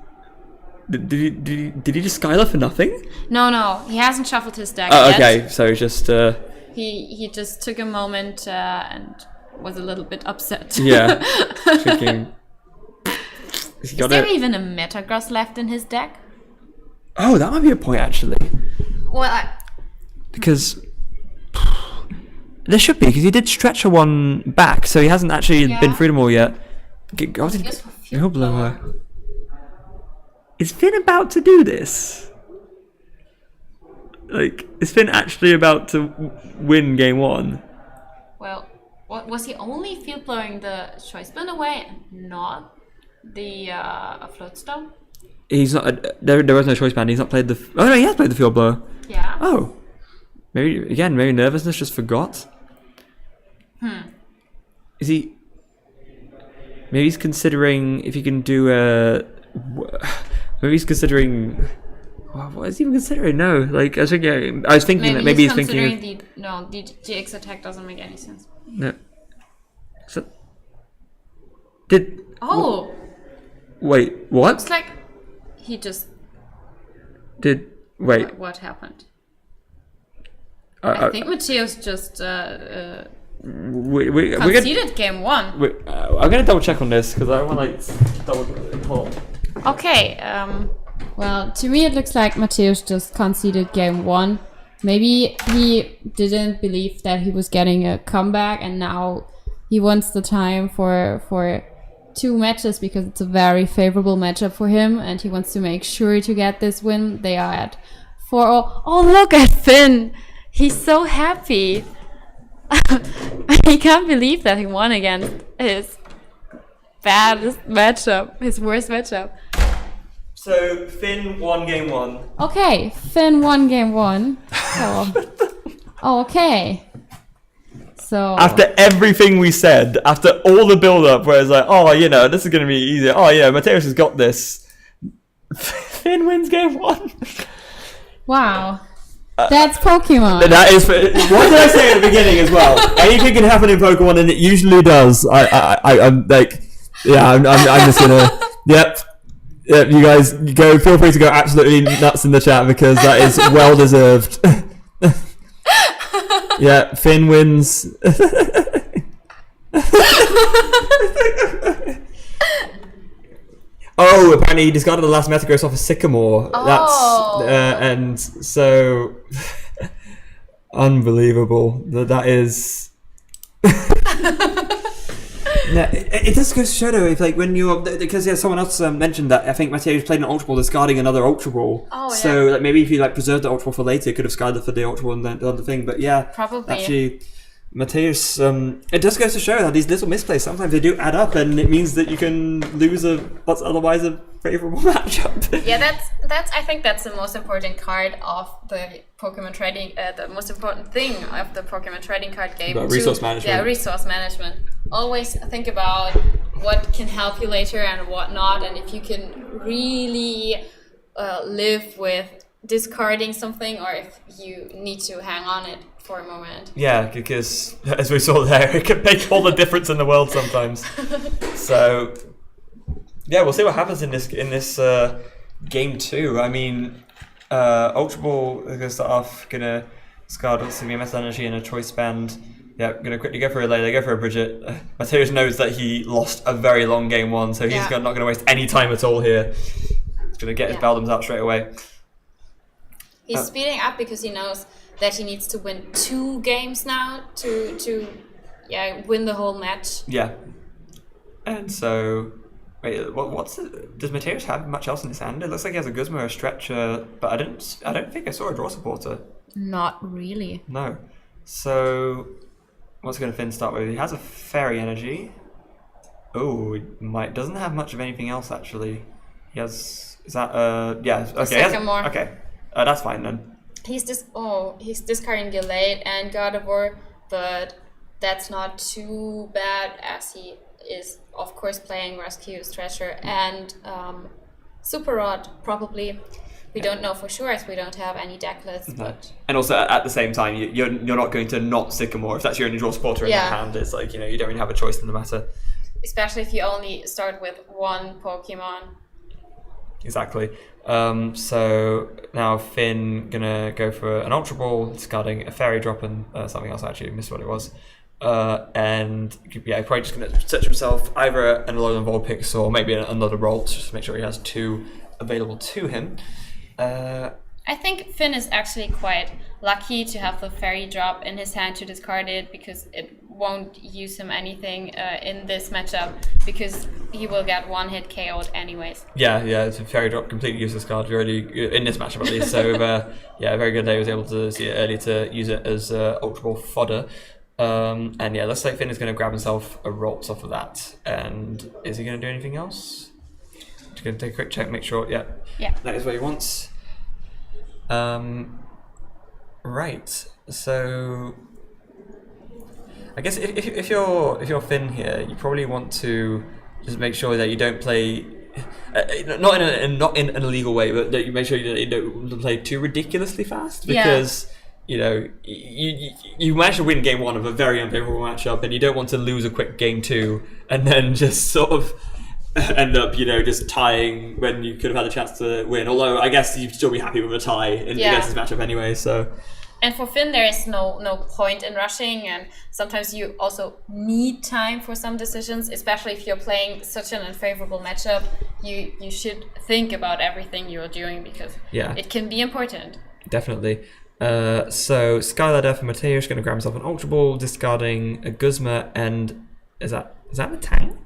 Did he just Skylar for nothing? No, he hasn't shuffled his deck Oh, yet. okay, so just... He just took a moment and was a little bit upset. Yeah. Thinking... Is there even a Metagross left in his deck? Oh, that might be a point, actually. Well, because there should be, because he did Stretcher one back, so he hasn't actually been through them all yet. Field Blower. Is Finn about to do this? Like, is Finn actually about to win game 1? Well, what was he only field blowing the Choice Band away and not the Float Stone? He's not. There was no Choice Band. He's not played the. Oh no, he has played the Field Blower. Yeah. Oh, maybe nervousness just forgot. Is he? Maybe he's considering if he can do a. Maybe he's considering. What is he even considering? No, like I was thinking that maybe he's thinking. The GX attack doesn't make any sense. No. So. Wait, what? Looks like he just. Wait. What happened? I think Mateusz just conceded game 1. I'm gonna double check on this because I want to double. Okay. Well, to me it looks like Mateusz just conceded game 1. Maybe he didn't believe that he was getting a comeback, and now he wants the time for 2 matches because it's a very favorable matchup for him, and he wants to make sure to get this win. They are at 4-0. Oh, look at Finn! He's so happy. He can't believe that he won against his baddest matchup, his worst matchup. So Finn won game 1. Okay, Finn won game 1. So, okay. So after everything we said, after all the build-up, where it's like, oh, you know, this is going to be easier. Oh, yeah, Mateusz has got this. Finn wins game 1. Wow. That's Pokemon. That is. What did I say at the beginning as well? Anything can happen in Pokemon, and it usually does. I'm like, yeah, I'm just gonna. Yep. You guys go. Feel free to go absolutely nuts in the chat because that is well deserved. Yeah, Finn wins. Oh, apparently he discarded the last Metagross off a Sycamore. Oh. That's and so unbelievable. That is. Yeah, it does go to show though, if like when you're, because someone else mentioned that I think Mateusz played an Ultra Ball discarding another Ultra Ball. Oh, yeah. So like maybe if you like preserved the Ultra Ball for later, could have discarded for the Ultra Ball and then done the thing. But yeah, probably. Actually, Mateusz, it just goes to show that these little misplays sometimes they do add up, and it means that you can lose what's otherwise a favorable matchup. Yeah, that's. I think that's the most important card of the Pokemon trading. The most important thing of the Pokemon trading card game. About resource management. Yeah, resource management. Always think about what can help you later and what not, and if you can really live with discarding something, or if you need to hang on it for a moment. Yeah, because as we saw there, it can make all the difference in the world sometimes. So yeah, we'll see what happens in this game 2. I mean, Ultra Ball is gonna start off, gonna Scarred wants to be a Metal Energy and a Choice Band. Yeah, gonna quickly go for a Lele, go for a Bridget. Mateusz knows that he lost a very long game one, so he's not gonna waste any time at all here. He's gonna get his Beldams out straight away. He's speeding up because he knows that he needs to win 2 games now to win the whole match. Yeah. And so, wait, does Mateusz have much else in his hand? It looks like he has a Guzma, a Stretcher, but I don't think I saw a Draw Supporter. Not really. No. So, what's going to Finn start with? He has a Fairy Energy. Oh, he doesn't have much of anything else actually. He has, okay. More. Okay, that's fine then. He's discarding Delayed and Gardevoir, but that's not too bad as he is, of course, playing Rescue, Stretcher, and Super Rod, probably. We don't know for sure as we don't have any deck lists. No. But and also, at the same time, you're not going to not Sycamore. If that's your only Draw Supporter in your hand, it's like, you don't really have a choice in the matter. Especially if you only start with 1 Pokemon. Exactly. So now Finn gonna go for an Ultra Ball, discarding a Fairy Drop and something else. I actually missed what it was. And probably just gonna search himself either an Alolan Vulpix or maybe another Rolt, just to make sure he has 2 available to him. I think Finn is actually quite lucky to have the Fairy Drop in his hand to discard it, because it won't use him anything in this matchup, because he will get 1-hit KO'd anyways. Yeah, it's a Fairy Drop, completely useless card already in this matchup at least. So very good that he was able to see it early to use it as Ultra Ball fodder. Looks like Finn is going to grab himself a Rolt off of that. And is he going to do anything else? Just going to take a quick check, make sure. Yeah. That is what he wants. Right. So I guess if you're Finn here, you probably want to just make sure that you don't play not in an illegal way, but that you make sure that you don't play too ridiculously fast, because you managed to win game 1 of a very unfavorable matchup, and you don't want to lose a quick game 2 and then just sort of end up, just tying when you could have had a chance to win. Although I guess you'd still be happy with a tie against this matchup anyway. So. And for Finn, there is no point in rushing, and sometimes you also need time for some decisions, especially if you're playing such an unfavorable matchup. You should think about everything you're doing, because it can be important. Definitely. So Skyladder for Mateusz, going to grab himself an Ultra Ball, discarding a Guzma, and is that Metang?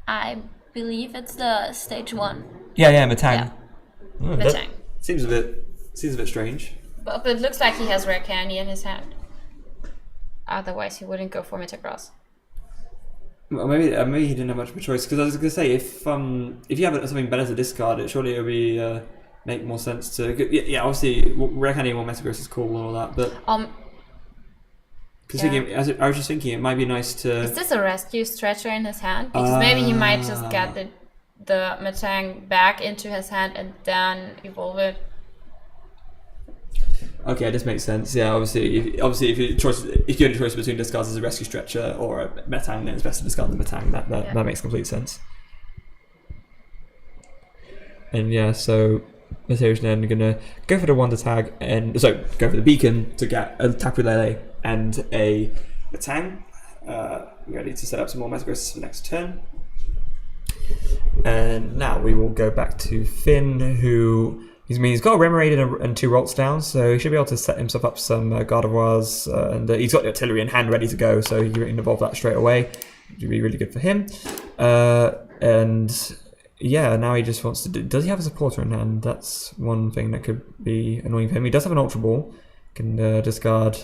I believe it's the stage 1. Yeah, Metang. Yeah. Metang. Seems a bit strange. But it looks like he has Rare Candy in his hand. Otherwise, he wouldn't go for Metagross. Well, maybe he didn't have much of a choice, because I was going to say, if you have something better to discard, it surely it would be make more sense to. Obviously, Rare Candy and more Metagross is cool and all that, but. I was just thinking, it might be nice to. Is this a Rescue Stretcher in his hand? Because maybe he might just get the Metang back into his hand and then evolve it. Okay, this makes sense. Yeah, obviously, if you had a choice between discards as a Rescue Stretcher or a Metang, then it's best to discard the Metang. That makes complete sense. And so Mateusz then gonna go for the Wonder Tag go for the Beacon to get a Tapu Lele and a Metang. Ready to set up some more Metagross for the next turn. And now we will go back to Finn, who. He's got a Remoraid and 2 Rolts down, so he should be able to set himself up some Gardevoirs, and he's got the Artillery in hand ready to go, so he can evolve that straight away, which would be really good for him. Now he just wants to does he have a Supporter in hand? That's one thing that could be annoying for him. He does have an Ultra Ball, can discard.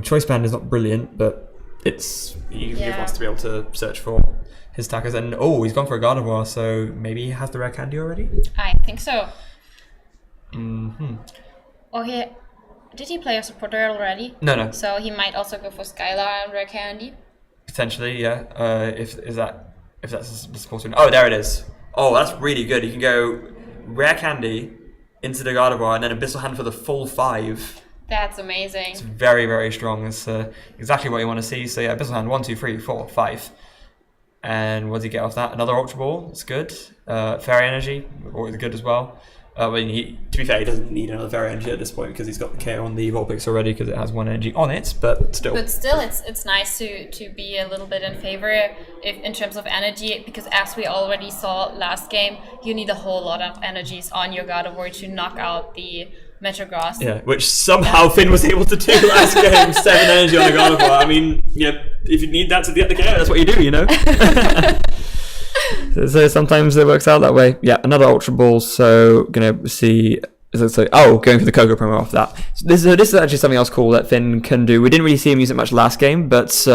Choice Band is not brilliant, but he wants to be able to search for his attackers, and he's gone for a Gardevoir, so maybe he has the Rare Candy already? I think so. Mm-hmm. Did he play a supporter already? No. So he might also go for Skylar and Rare Candy? Potentially, yeah. If that's the supporter. Oh, there it is. Oh, that's really good. You can go Rare Candy into the Gardevoir and then Abyssal Hand for the full 5. That's amazing. It's very, very strong. It's exactly what you want to see. So yeah, Abyssal Hand 1, 2, 3, 4, 5. And what does he get off that? Another Ultra Ball. It's good. Fairy Energy, always good as well. I mean, to be fair, he doesn't need another Fairy Energy at this point because he's got the KO on the Vulpix already because it has 1 energy on it, but still. But still, it's nice to be a little bit in favor in terms of energy, because as we already saw last game, you need a whole lot of energies on your Gardevoir to knock out the Metagross. Yeah, which somehow Finn was able to do last game, 7 energy on the Gardevoir. I mean, yeah, if you need that to get the KO, that's what you do, you know? So sometimes it works out that way. Yeah, another Ultra Ball, so gonna see... going for the Koga promo after that. So this is actually something else cool that Finn can do. We didn't really see him use it much last game, but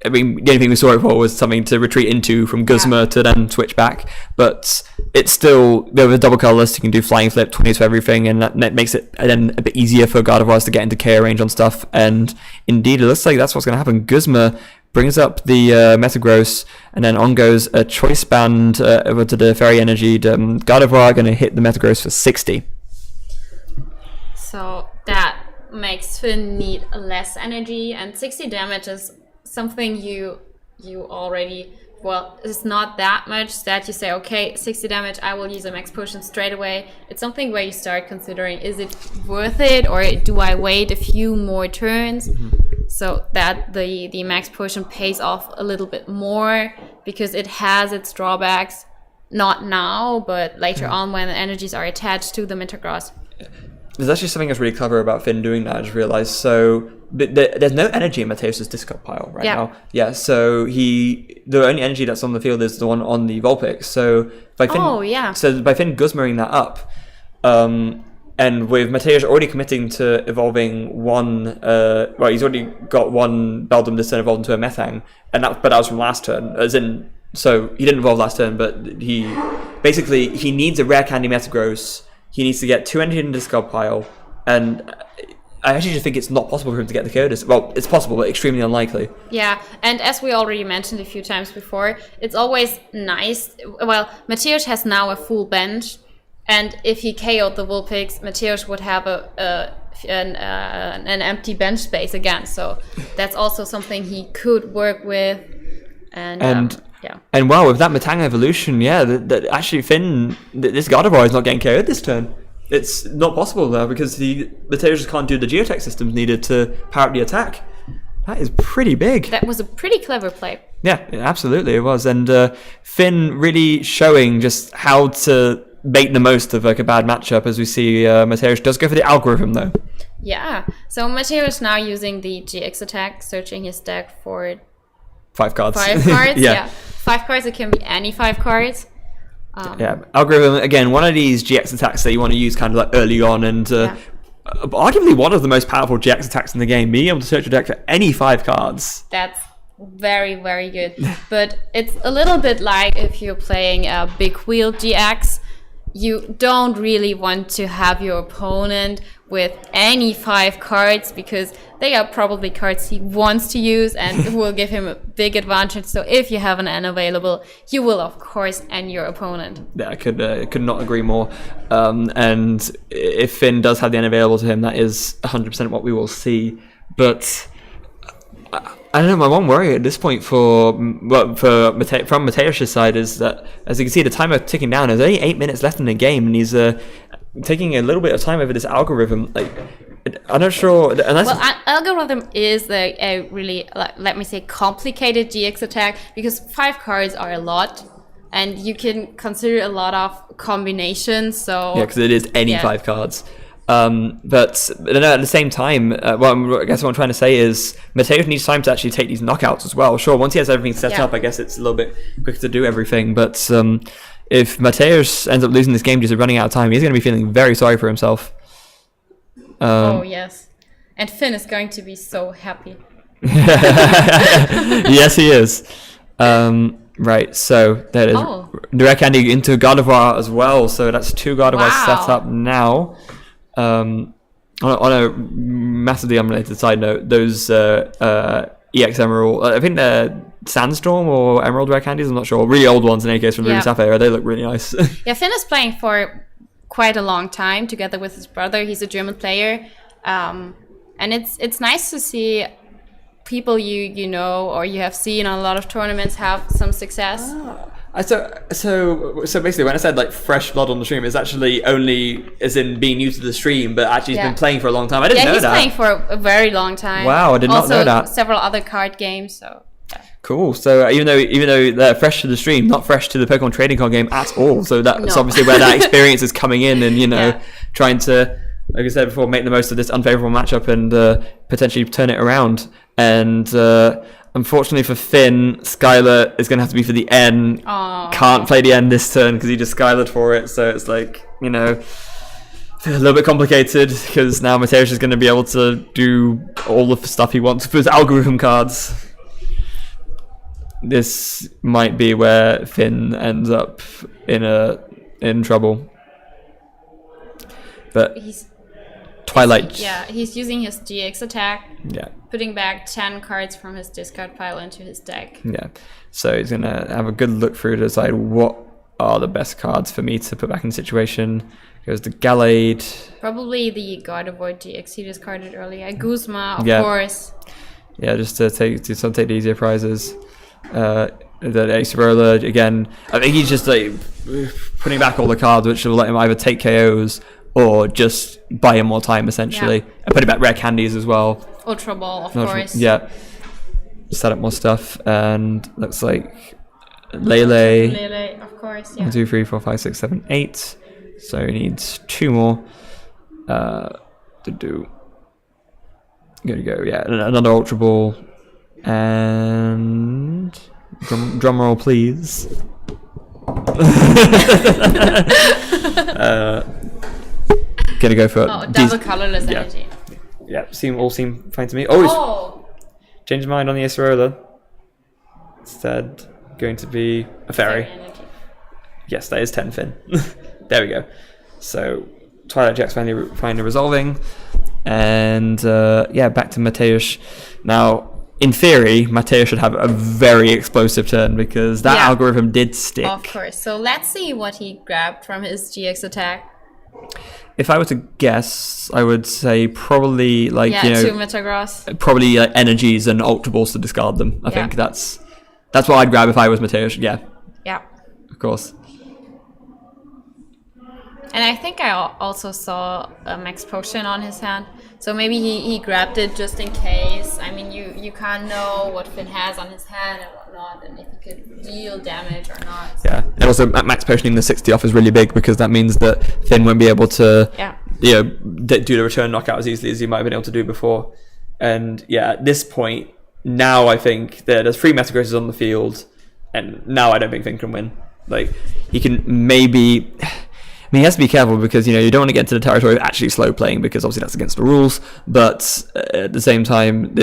I mean, the only thing we saw it for was something to retreat into from Guzma to then switch back. But it's still, with a double colorless, you can do Flying Flip, 20 to everything, and that makes it then a bit easier for Gardevoirs to get into KO range on stuff. And indeed, it looks like that's what's going to happen. Guzma brings up the Metagross, and then on goes a Choice Band over to the Fairy Energy. Gardevoir going to hit the Metagross for 60. So that makes Finn need less energy, and 60 damage is something you already, well, it's not that much that you say, okay, 60 damage, I will use a max potion straight away. It's something where you start considering, is it worth it, or do I wait a few more turns? So that the max potion pays off a little bit more, because it has its drawbacks, not now, but later on when the energies are attached to the Metagross. There's actually something that's really clever about Finn doing that, I just realized. So there's no energy in Mateusz's discard pile right now. Yeah, so the only energy that's on the field is the one on the Vulpix. So by Finn, so by Finn Guzmering that up, and with Mateusz already committing to evolving one, he's already got one Beldum this turn evolved into a Methang, but that was from last turn, as in, so he didn't evolve last turn, but he needs a rare candy Metagross. He needs to get 2 energy in the discard pile, and I actually just think it's not possible for him to get the KO. Well, it's possible, but extremely unlikely. Yeah, and as we already mentioned a few times before, it's always nice. Well, Mateusz has now a full bench, and if he KO'd the Vulpix, Mateusz would have an empty bench space again. So that's also something he could work with. And wow, with that Metang evolution, that actually Finn, this Gardevoir is not getting KO'd this turn. It's not possible though, because Mateusz can't do the Geotech systems needed to power up the attack. That is pretty big. That was a pretty clever play. Yeah, absolutely it was. And Finn really showing just how to make the most of like a bad matchup, as we see Mateusz does go for the algorithm though. Yeah, so Mateusz now using the GX attack, searching his deck for 5 cards. 5 cards, yeah. 5 cards, it can be any 5 cards. Algorithm, again, one of these GX attacks that you want to use kind of like early on, and arguably one of the most powerful GX attacks in the game, being able to search your deck for any 5 cards. That's very, very good. But it's a little bit like if you're playing a big wheel GX, you don't really want to have your opponent with any 5 cards, because they are probably cards he wants to use and will give him a big advantage. So if you have an N available, you will of course end your opponent. Yeah, I could not agree more. And if Finn does have the N available to him, that is 100% what we will see. But I don't know, my one worry at this point from Mateusz's side is that, as you can see, the timer ticking down. There's only 8 minutes left in the game, and he's taking a little bit of time over this algorithm. Like, I'm not sure. Algorithm is a really, let me say, complicated GX attack, because 5 cards are a lot, and you can consider a lot of combinations. So yeah, because it is any 5 cards. But at the same time, I guess what I'm trying to say is Mateusz needs time to actually take these knockouts as well. Sure, once he has everything set up, I guess it's a little bit quicker to do everything. But if Mateusz ends up losing this game due to running out of time, he's going to be feeling very sorry for himself. Oh, yes. And Finn is going to be so happy. Yes, he is. Right, so that is direct candy into Gardevoir as well. So that's 2 Gardevoirs set up now. On a massively unrelated side note, those EX Emerald, I think they're Sandstorm or Emerald Rare Candies, I'm not sure. Really old ones in any case from Ruby Sapphire. They look really nice. Yeah, Finn is playing for quite a long time together with his brother. He's a German player. And it's nice to see people you know or you have seen on a lot of tournaments have some success. So basically, when I said like fresh blood on the stream, it's actually only as in being new to the stream, but actually he's been playing for a long time. I didn't know that. Yeah, he's playing for a very long time. Wow, I did not know that. Also, several other card games. So yeah. Cool. So even though they're fresh to the stream, not fresh to the Pokemon trading card game at all. So that's obviously where that experience is coming in, and trying to, like I said before, make the most of this unfavorable matchup and potentially turn it around. And unfortunately for Finn, Skylar is going to have to be for the N. Aww. Can't play the N this turn because he just Skylared for it. So it's like, a little bit complicated because now Mateusz is going to be able to do all the stuff he wants with his algorithm cards. This might be where Finn ends up in trouble. But Twilight. He's using his GX attack. Yeah. Putting back 10 cards from his discard pile into his deck. Yeah. So he's gonna have a good look through to decide what are the best cards for me to put back in the situation. Goes the Gallade. Probably the Gardevoir GX he discarded earlier. Guzma, of course. Yeah, just to take the easier prizes. The Ace Roller again. I think he's just like putting back all the cards, which will let him either take KOs or just buy him more time essentially, and putting back rare candies as well. Ultra Ball, of course. Yeah. Set up more stuff, and looks like Lele, of course. 1, 2, 3, 4, 5, 6, 7, 8. So he needs 2 more to do. Gonna go, another Ultra Ball. And drum roll, please. Gonna go for double colorless energy. Yeah, all seem fine to me. Oh! Changed his mind on the Acerola. Instead, going to be a fairy. Yes, that is 10 Finn. There we go. So Twilight Jack's finally resolving, and back to Mateusz. Now, in theory, Mateusz should have a very explosive turn because that algorithm did stick. Of course. So let's see what he grabbed from his GX attack. If I were to guess, I would say probably 2 Metagross. Probably energies and Ultra Balls to discard them. I think that's what I'd grab if I was Mateusz. Yeah. Yeah. Of course. And I think I also saw a Max Potion on his hand. So maybe he grabbed it just in case. I mean, you can't know what Finn has on his hand and whatnot, and if he could deal damage or not. So. Yeah, and also Max Potioning the 60 off is really big because that means that Finn won't be able to do the return knockout as easily as he might have been able to do before. And at this point, now I think that there's 3 Metagrosses on the field, and now I don't think Finn can win. Like, he can maybe... I mean, he has to be careful because, you don't want to get into the territory of actually slow playing because obviously that's against the rules. But at the same time,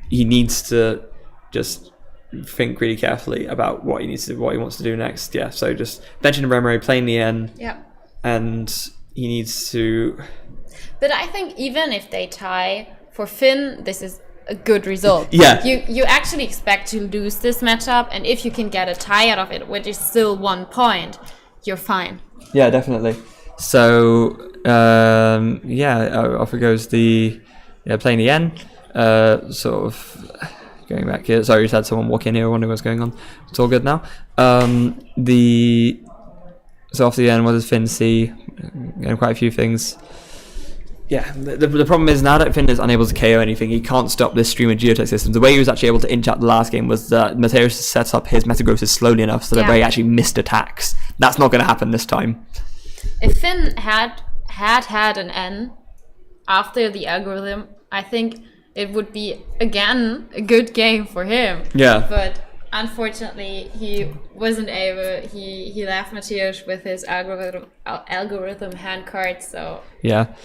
he needs to just think really carefully about what he wants to do next. Yeah, so just benching the Bremen, playing the N. Yeah. And he needs to... But I think even if they tie, for Finn, this is a good result. Yeah. You actually expect to lose this matchup, and if you can get a tie out of it, which is still 1 point... you're fine. Yeah, definitely. So, off it goes the playing the N. Sort of going back here. Sorry, just had someone walk in here wondering what's going on. It's all good now. So off the N, what does Finn see? Quite a few things. Yeah, the problem is now that Finn is unable to KO anything, he can't stop this stream of Geotech systems. The way he was actually able to inch out the last game was that Mateusz set up his Metagrosses slowly enough so that he actually missed attacks. That's not going to happen this time. If Finn had an N after the algorithm, I think it would be, again, a good game for him. Yeah. But unfortunately, he wasn't able. He left Mateusz with his algorithm hand card, so... Yeah.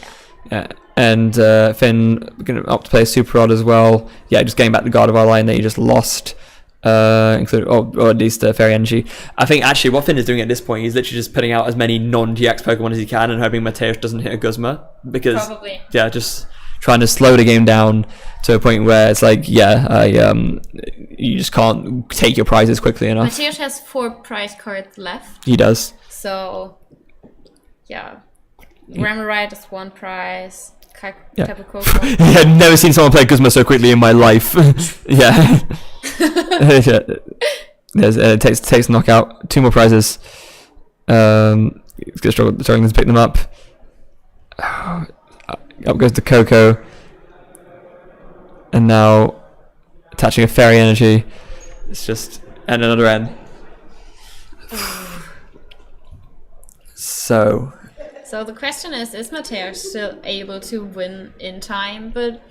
And Finn going to opt to play a Super Rod as well. Yeah, just getting back the Gardevoir line that he just lost, including or at least Fairy Energy. I think actually what Finn is doing at this point, he's literally just putting out as many non-GX Pokemon as he can and hoping Mateusz doesn't hit a Guzma because just trying to slow the game down to a point where it's like you just can't take your prizes quickly enough. Mateusz has 4 prize cards left. He does. So Remoraid is 1 prize. Tapu Koko. I've never seen someone play Guzma so quickly in my life. It takes knockout. 2 more prizes. It's gonna struggling to pick them up. Up goes the Coco, and now attaching a fairy energy. It's just and another end. So the question is Mateusz still able to win in time? But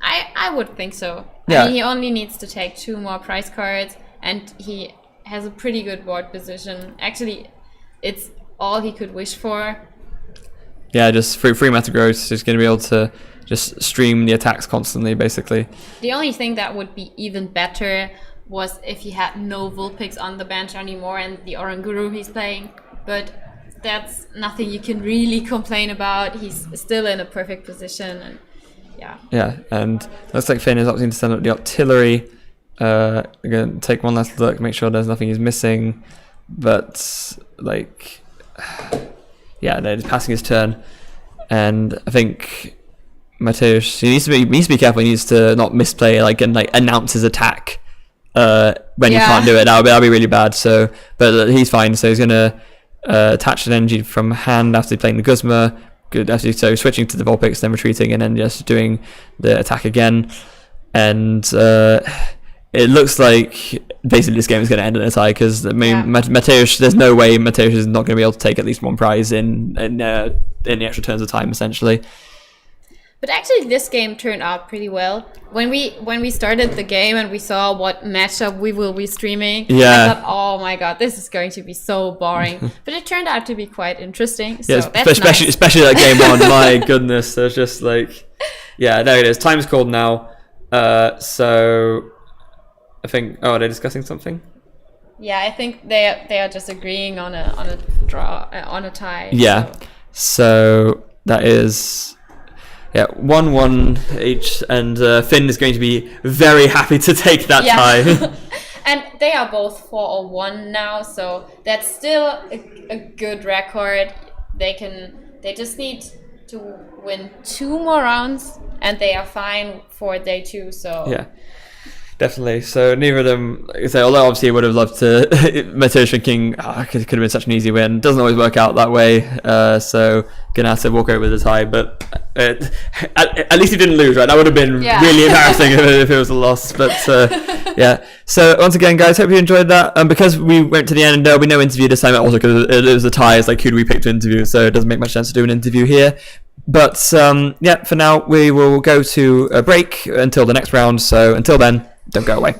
I would think so. Yeah. I mean, he only needs to take 2 more prize cards, and he has a pretty good board position. Actually, it's all he could wish for. Yeah, just free Metagross. He's going to be able to just stream the attacks constantly, basically. The only thing that would be even better was if he had no Vulpix on the bench anymore and the Oranguru he's playing. But that's nothing you can really complain about. He's still in a perfect position. And yeah, and looks like Finn is opting to send up the artillery. We're going to take one last look, make sure there's nothing he's missing. But, like, yeah, they're just passing his turn. And I think Mateusz, he needs to be careful. He needs to not misplay, and announce his attack when you can't do it. That'll be really bad. So, but he's fine. So he's going to attach an energy from hand after playing the Guzma. Good, after so switching to the Vulpix, then retreating, and then just doing the attack again. And it looks like basically this game is going to end in a tie because Mateusz, there's no way Mateusz is not going to be able to take at least 1 prize in the extra turns of time, essentially. But actually, this game turned out pretty well. When we started the game and we saw what matchup we will be streaming, I thought, oh my god, this is going to be so boring. But it turned out to be quite interesting. So that's especially that game 1. My goodness, so it's just like, yeah, there it is. Time's called now. So I think. Oh, are they discussing something? Yeah, I think they are just agreeing on a draw on a tie. Yeah. So that is. Yeah, 1-1 each, and Finn is going to be very happy to take that tie. And they are both 4-1 now, so that's still a good record. They just need to win 2 more rounds, and they are fine for day 2. So yeah. Definitely. So neither of them, like I say, although obviously I would have loved to, Mateusz thinking, it could have been such an easy win. Doesn't always work out that way. So gonna have to walk over with a tie. But at least he didn't lose, right? That would have been really embarrassing if it was a loss. But yeah. So once again, guys, hope you enjoyed that. Because we went to the end and there'll be no interview this time. Also because it was a tie. It's like, who do we pick to interview? So it doesn't make much sense to do an interview here. But yeah, for now we will go to a break until the next round. So until then, don't go away.